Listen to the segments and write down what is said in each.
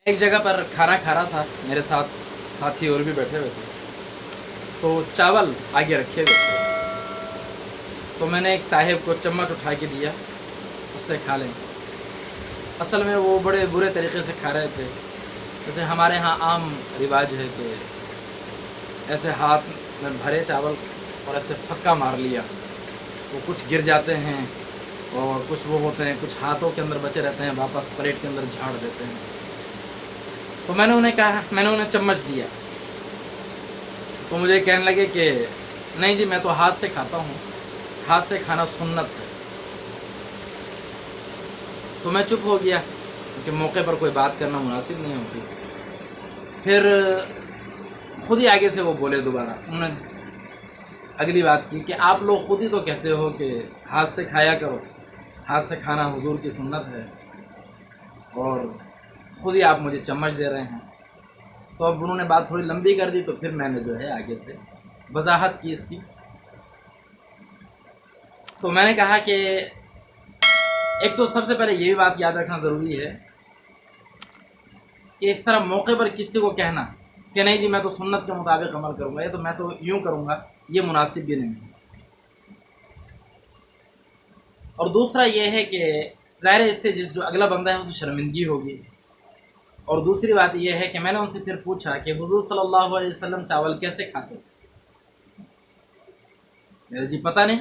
एक जगह पर खाना खा रहा था, मेरे साथ साथी और भी बैठे हुए थे। तो चावल आगे रखे हुए थे, तो मैंने एक साहिब को चम्मच उठा के दिया, उससे खा लें। असल में वो बड़े बुरे तरीके से खा रहे थे। जैसे हमारे यहाँ आम रिवाज है कि ऐसे हाथ में भरे चावल और ऐसे फक्का मार लिया, वो कुछ गिर जाते हैं और कुछ वो होते हैं, कुछ हाथों के अंदर बचे रहते हैं, वापस प्लेट के अंदर झाड़ देते हैं। तो मैंने उन्हें चम्मच दिया, तो मुझे कहने लगे कि नहीं जी, मैं तो हाथ से खाता हूँ, हाथ से खाना सुन्नत है। तो मैं चुप हो गया क्योंकि मौके पर कोई बात करना मुनासिब नहीं होती। फिर खुद ही आगे से वो बोले दोबारा, उन्होंने अगली बात की कि आप लोग खुद ही तो कहते हो कि हाथ से खाया करो, हाथ से खाना हुजूर की सुन्नत है, और खुद ही आप मुझे चम्मच दे रहे हैं। तो अब उन्होंने बात थोड़ी लंबी कर दी, तो फिर मैंने जो है आगे से वजाहत की इसकी। तो मैंने कहा कि एक तो सबसे पहले ये भी बात याद रखना ज़रूरी है कि इस तरह मौके पर किसी को कहना कि नहीं जी मैं तो सुन्नत के मुताबिक अमल करूँगा, या तो मैं तो यूँ करूँगा, ये मुनासिब भी नहीं है। और दूसरा ये है कि ज़ाहिर है इससे जो अगला बंदा है उसे शर्मिंदगी होगी। और दूसरी बात यह है कि मैंने उनसे फिर पूछा कि हुजूर सल्लल्लाहु अलैहि वसल्लम चावल कैसे खाते थे? मेरे जी पता नहीं।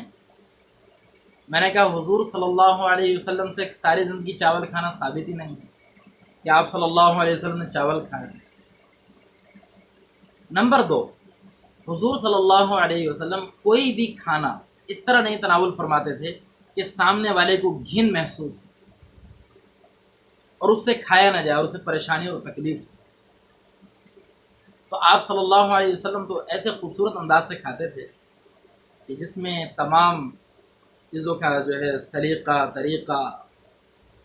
मैंने कहा हुजूर सल्लल्लाहु अलैहि वसल्लम से सारी ज़िंदगी चावल खाना साबित ही नहीं है कि आप सल्लल्लाहु अलैहि वसल्लम ने चावल खाए। नंबर 2, हुजूर सल्लल्लाहु अलैहि वसल्लम कोई भी खाना इस तरह नहीं तनावुल फरमाते थे कि सामने वाले को घिन महसूस और उससे खाया ना जाए और उसे परेशानी और तकलीफ। तो आप सल्लल्लाहु अलैहि वसल्लम तो ऐसे खूबसूरत अंदाज से खाते थे कि जिसमें तमाम चीज़ों का जो है सलीका तरीक़ा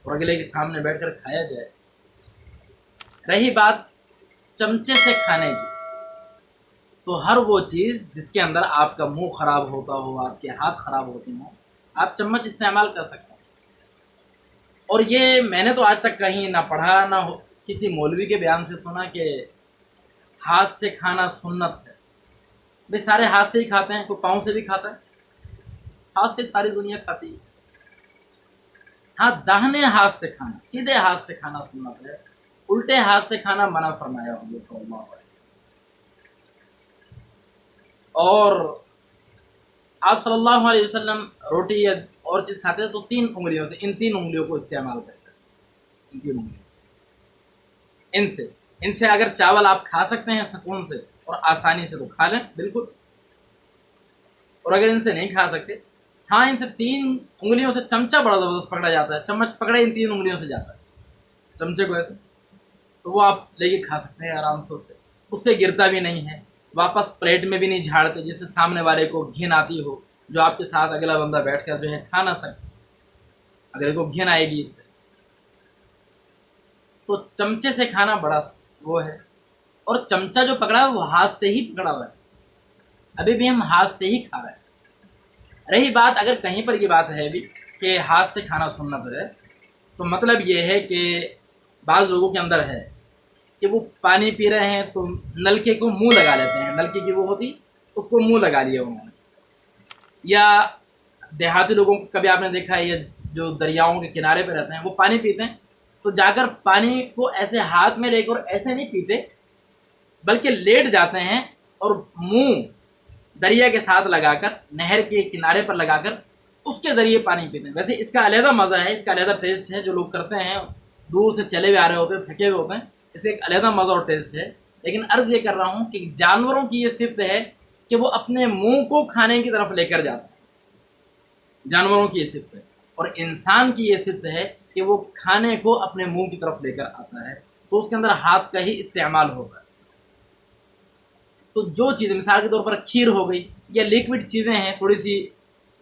और अगले के सामने बैठकर खाया जाए। रही बात चमचे से खाने की, तो हर वो चीज़ जिसके अंदर आपका मुंह ख़राब होता हो, आपके हाथ ख़राब होते हों, आप चम्मच इस्तेमाल कर सकते हैं। और ये मैंने तो आज तक कहीं ना पढ़ा ना किसी मौलवी के बयान से सुना कि हाथ से खाना सुन्नत है। भाई सारे हाथ से ही खाते हैं, कोई पाँव से भी खाता है? हाथ से सारी दुनिया खाती है। हाँ, दाहिने हाथ से खाना, सीधे हाथ से खाना सुन्नत है, उल्टे हाथ से खाना मना फरमाया हुजूर सल्लल्लाहु अलैहि वसल्लम। और आप सल्लल्लाहु अलैहि वसल्लम रोटी या और चीज़ खाते हैं तो 3 उंगलियों से, इन 3 उंगलियों को इस्तेमाल करते हैं। इन 3 उंगलियों, इनसे अगर चावल आप खा सकते हैं सुकून से और आसानी से तो खा लें बिल्कुल। और अगर इनसे नहीं खा सकते, हाँ, इनसे 3 उंगलियों से चमचा बड़ा ज़बरदस्त पकड़ा जाता है, चम्मच पकड़े इन 3 उंगलियों से जाता है चमचे को ऐसे, तो वो आप लेके खा सकते हैं आराम से, उससे गिरता भी नहीं है, वापस प्लेट में भी नहीं झाड़ते जिससे सामने वाले को घिन आती हो, जो आपके साथ अगला बंदा बैठकर जो है खा ना सके, अगर को घिन आएगी इससे। तो चमचे से खाना बड़ा वो है। और चमचा जो पकड़ा है वो हाथ से ही पकड़ा हुआ है, अभी भी हम हाथ से ही खा रहे हैं। रही बात अगर कहीं पर ये बात है भी कि हाथ से खाना सुन्नत है, तो मतलब ये है कि बाज़ लोगों के अंदर है कि वो पानी पी रहे हैं तो नलके को मुंह लगा लेते हैं, नलके की वो होती उसको मुंह लगा लिया उन्होंने। या देहाती लोगों को कभी आपने देखा है, या जो दरियाओं के किनारे पे रहते हैं वो पानी पीते हैं तो जाकर पानी को ऐसे हाथ में लेकर ऐसे नहीं पीते, बल्कि लेट जाते हैं और मुंह दरिया के साथ लगाकर, नहर के किनारे पर लगाकर उसके ज़रिए पानी पीते हैं। वैसे इसका अलहदा मज़ा है, इसका अलहदा टेस्ट है, जो लोग करते हैं दूर से चले हुए आ रहे होते हैं, थके हुए होते हैं, इसका एक अलहदा मज़ा और टेस्ट है। लेकिन अर्ज़ ये कर रहा हूँ कि जानवरों की ये सिफ़त है कि वो अपने मुंह को खाने की तरफ लेकर जाते हैं, जानवरों की ये सिफ़त है। और इंसान की ये सिफ़त है कि वो खाने को अपने मुंह की तरफ लेकर आता है, तो उसके अंदर हाथ का ही इस्तेमाल होगा। तो जो चीज़ मिसाल के तौर पर खीर हो गई, या लिक्विड चीज़ें हैं, थोड़ी सी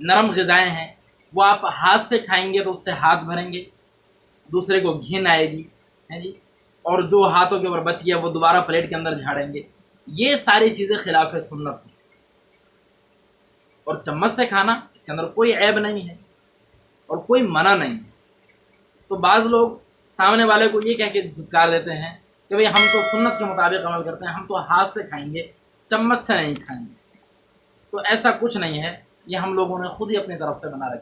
नरम ग़िज़ाएँ हैं, वो आप हाथ से खाएंगे तो उससे हाथ भरेंगे, दूसरे को घिन आएगी, है जी, और जो हाथों के ऊपर बच गया वो दोबारा प्लेट के अंदर झाड़ेंगे। ये सारी चीज़ें खिलाफ सुन्नत हैं। और चम्मच से खाना, इसके अंदर कोई ऐब नहीं है और कोई मना नहीं है। तो बाज़ लोग सामने वाले को ये कह के धुतकार देते हैं کہ بھئی ہم تو سنت کے مطابق عمل کرتے ہیں، ہم تو ہاتھ سے کھائیں گے، چمچ سے نہیں کھائیں گے، تو ایسا کچھ نہیں ہے، یہ ہم لوگوں نے خود ہی اپنی طرف سے بنا رکھا ہے۔